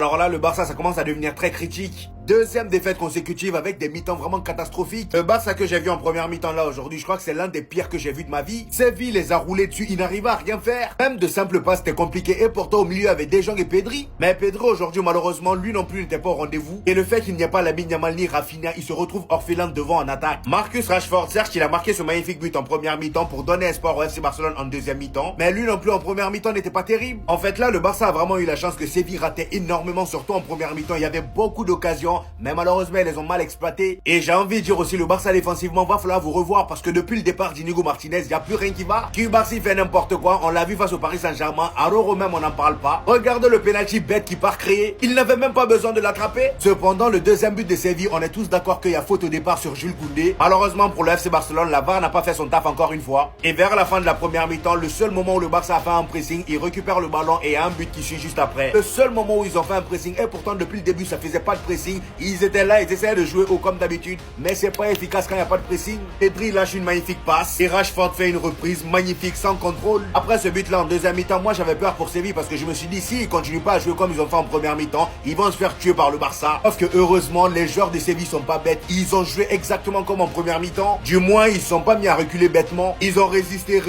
Alors là, le Barça, ça commence à devenir très critique. Deuxième défaite consécutive avec des mi-temps vraiment catastrophiques. Le Barça que j'ai vu en première mi-temps là aujourd'hui, je crois que c'est l'un des pires que j'ai vu de ma vie. Séville les a roulés dessus, ils n'arrivent à rien faire. Même de simples passes, c'était compliqué. Et pourtant, au milieu, il y avait Deschamps et Pedri. Mais Pedri, aujourd'hui, malheureusement, lui non plus n'était pas au rendez-vous. Et le fait qu'il n'y ait pas Lamine Yamal ni Rafinha, il se retrouve orphelin devant en attaque. Marcus Rashford, certes, il a marqué ce magnifique but en première mi-temps pour donner espoir au FC Barcelone en deuxième mi-temps. Mais lui non plus en première mi-temps n'était pas terrible. En fait, là, le Barça a vraiment eu la chance que Séville ratait énormément, surtout en première mi-temps. Il y avait beaucoup d'occasions, mais malheureusement, ils les ont mal exploitées. Et j'ai envie de dire aussi, le Barça défensivement va falloir vous revoir parce que depuis le départ d'Inigo Martinez, il n'y a plus rien qui va. Cubarsí fait n'importe quoi. On l'a vu face au Paris Saint-Germain. À Roro même, on n'en parle pas. Regardez le penalty bête qui part créer. Il n'avait même pas besoin de l'attraper. Cependant, le deuxième but de Séville, on est tous d'accord qu'il y a faute au départ sur Jules Koundé. Malheureusement pour le FC Barcelone, la VAR n'a pas fait son taf encore une fois. Et vers la fin de la première mi-temps, le seul moment où le Barça a fait un pressing, il récupère le ballon et un but qui suit juste après. Le seul moment où ils ont fait un pressing, et pourtant depuis le début, ça faisait pas de pressing. Ils étaient là, ils essayaient de jouer haut comme d'habitude, mais c'est pas efficace quand il n'y a pas de pressing. Pedri lâche une magnifique passe et Rashford fait une reprise magnifique sans contrôle. Après ce but là en deuxième mi-temps, moi j'avais peur pour Séville parce que je me suis dit si ils continuent pas à jouer comme ils ont fait en première mi-temps, ils vont se faire tuer par le Barça. Parce que heureusement les joueurs de Séville sont pas bêtes, ils ont joué exactement comme en première mi-temps. Du moins ils sont pas mis à reculer bêtement, ils ont résisté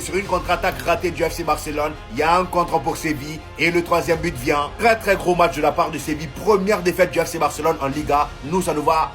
sur une contre-attaque ratée du FC Barcelone. Il y a un contre pour Séville et le troisième but vient. Très gros match de la part de Séville, première défaite du FC Barcelone en Liga. Nous ça nous va